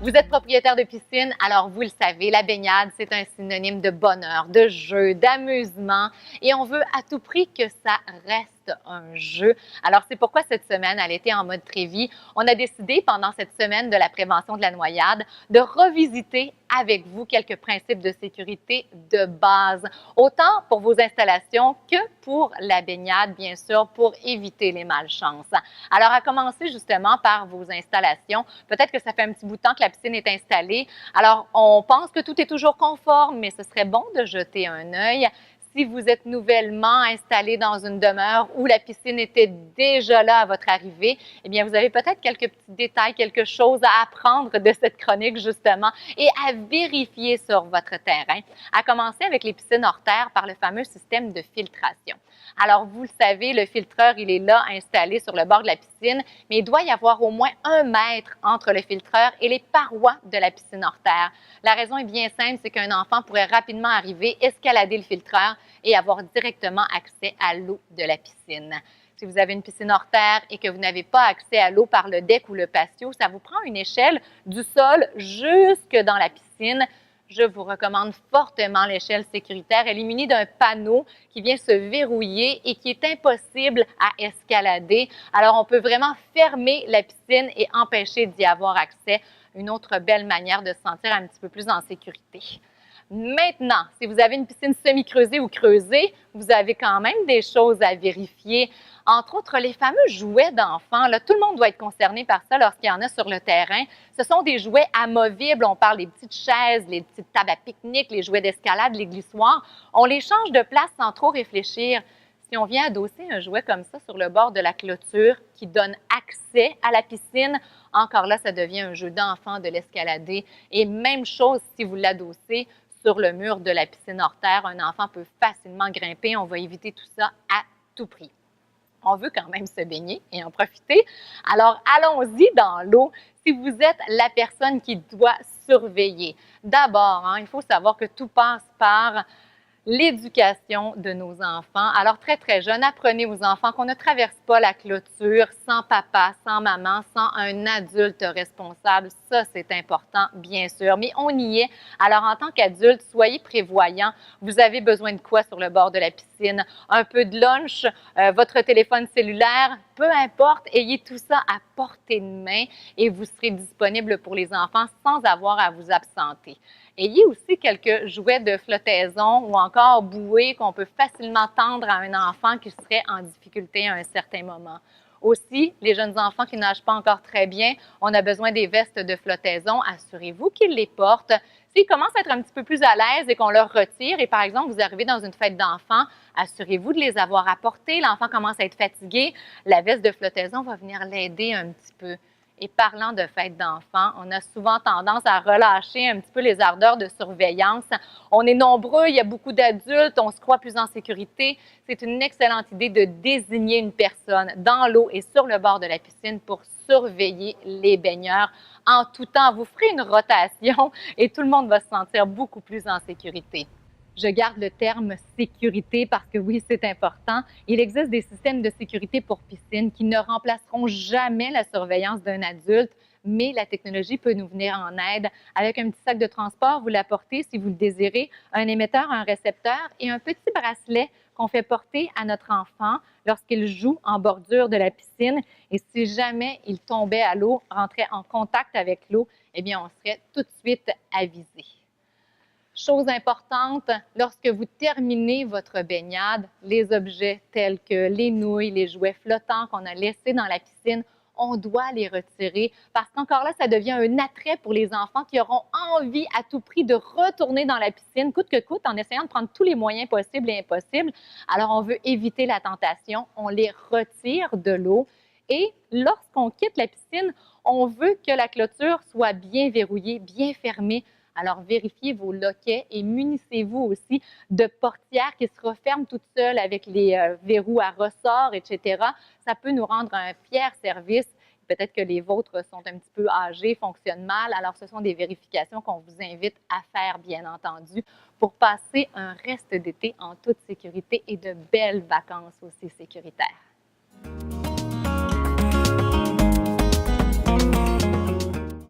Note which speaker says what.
Speaker 1: Vous êtes propriétaire de piscine, alors vous le savez, la baignade, c'est un synonyme de bonheur, de jeu, d'amusement et on veut à tout prix que ça reste un jeu. Alors, c'est pourquoi cette semaine, à l'été en mode Trévis, on a décidé pendant cette semaine de la prévention de la noyade de revisiter avec vous quelques principes de sécurité de base, autant pour vos installations que pour la baignade, bien sûr, pour éviter les malchances. Alors, à commencer justement par vos installations, peut-être que ça fait un petit bout de temps que la piscine est installée. Alors, on pense que tout est toujours conforme, mais ce serait bon de jeter un œil. Si vous êtes nouvellement installé dans une demeure où la piscine était déjà là à votre arrivée, eh bien, vous avez peut-être quelques petits détails, quelque chose à apprendre de cette chronique, justement, et à vérifier sur votre terrain. À commencer avec les piscines hors terre par le fameux système de filtration. Alors, vous le savez, le filtreur, il est là, installé sur le bord de la piscine, mais il doit y avoir au moins 1 mètre entre le filtreur et les parois de la piscine hors terre. La raison est bien simple, c'est qu'un enfant pourrait rapidement arriver, escalader le filtreur et avoir directement accès à l'eau de la piscine. Si vous avez une piscine hors terre et que vous n'avez pas accès à l'eau par le deck ou le patio, ça vous prend une échelle du sol jusque dans la piscine. Je vous recommande fortement l'échelle sécuritaire. Elle est munie d'un panneau qui vient se verrouiller et qui est impossible à escalader. Alors, on peut vraiment fermer la piscine et empêcher d'y avoir accès. Une autre belle manière de se sentir un petit peu plus en sécurité. Maintenant, si vous avez une piscine semi-creusée ou creusée, vous avez quand même des choses à vérifier. Entre autres, les fameux jouets d'enfants. Tout le monde doit être concerné par ça lorsqu'il y en a sur le terrain. Ce sont des jouets amovibles. On parle des petites chaises, les petites tables à pique-nique, les jouets d'escalade, les glissoires. On les change de place sans trop réfléchir. Si on vient adosser un jouet comme ça sur le bord de la clôture qui donne accès à la piscine, encore là, ça devient un jeu d'enfant de l'escalader. Et même chose si vous l'adossez sur le mur de la piscine hors terre, un enfant peut facilement grimper. On va éviter tout ça à tout prix. On veut quand même se baigner et en profiter. Alors, allons-y dans l'eau. Si vous êtes la personne qui doit surveiller, d'abord, il faut savoir que tout passe par l'éducation de nos enfants. Alors, très, très jeune, apprenez aux enfants qu'on ne traverse pas la clôture sans papa, sans maman, sans un adulte responsable. Ça, c'est important, bien sûr, mais on y est. Alors, en tant qu'adulte, soyez prévoyants. Vous avez besoin de quoi sur le bord de la piscine? Un peu de lunch, votre téléphone cellulaire, peu importe, ayez tout ça à portée de main et vous serez disponible pour les enfants sans avoir à vous absenter. Ayez aussi quelques jouets de flottaison ou encore bouées qu'on peut facilement tendre à un enfant qui serait en difficulté à un certain moment. Aussi, les jeunes enfants qui ne nagent pas encore très bien, on a besoin des vestes de flottaison. Assurez-vous qu'ils les portent. S'ils commencent à être un petit peu plus à l'aise et qu'on leur retire, et par exemple, vous arrivez dans une fête d'enfants, assurez-vous de les avoir apportés. L'enfant commence à être fatigué. La veste de flottaison va venir l'aider un petit peu. Et parlant de fêtes d'enfants, on a souvent tendance à relâcher un petit peu les ardeurs de surveillance. On est nombreux, il y a beaucoup d'adultes, on se croit plus en sécurité. C'est une excellente idée de désigner une personne dans l'eau et sur le bord de la piscine pour surveiller les baigneurs. En tout temps, vous ferez une rotation et tout le monde va se sentir beaucoup plus en sécurité. Je garde le terme sécurité parce que oui, c'est important. Il existe des systèmes de sécurité pour piscine qui ne remplaceront jamais la surveillance d'un adulte, mais la technologie peut nous venir en aide. Avec un petit sac de transport, vous l'apportez si vous le désirez, un émetteur, un récepteur et un petit bracelet qu'on fait porter à notre enfant lorsqu'il joue en bordure de la piscine. Et si jamais il tombait à l'eau, rentrait en contact avec l'eau, eh bien, on serait tout de suite avisé. Chose importante, lorsque vous terminez votre baignade, les objets tels que les nouilles, les jouets flottants qu'on a laissés dans la piscine, on doit les retirer parce qu'encore là, ça devient un attrait pour les enfants qui auront envie à tout prix de retourner dans la piscine, coûte que coûte, en essayant de prendre tous les moyens possibles et impossibles. Alors, on veut éviter la tentation, on les retire de l'eau et lorsqu'on quitte la piscine, on veut que la clôture soit bien verrouillée, bien fermée. Alors, vérifiez vos loquets et munissez-vous aussi de portières qui se referment toutes seules avec les verrous à ressort, etc. Ça peut nous rendre un fier service. Peut-être que les vôtres sont un petit peu âgés, fonctionnent mal. Alors, ce sont des vérifications qu'on vous invite à faire, bien entendu, pour passer un reste d'été en toute sécurité et de belles vacances aussi sécuritaires.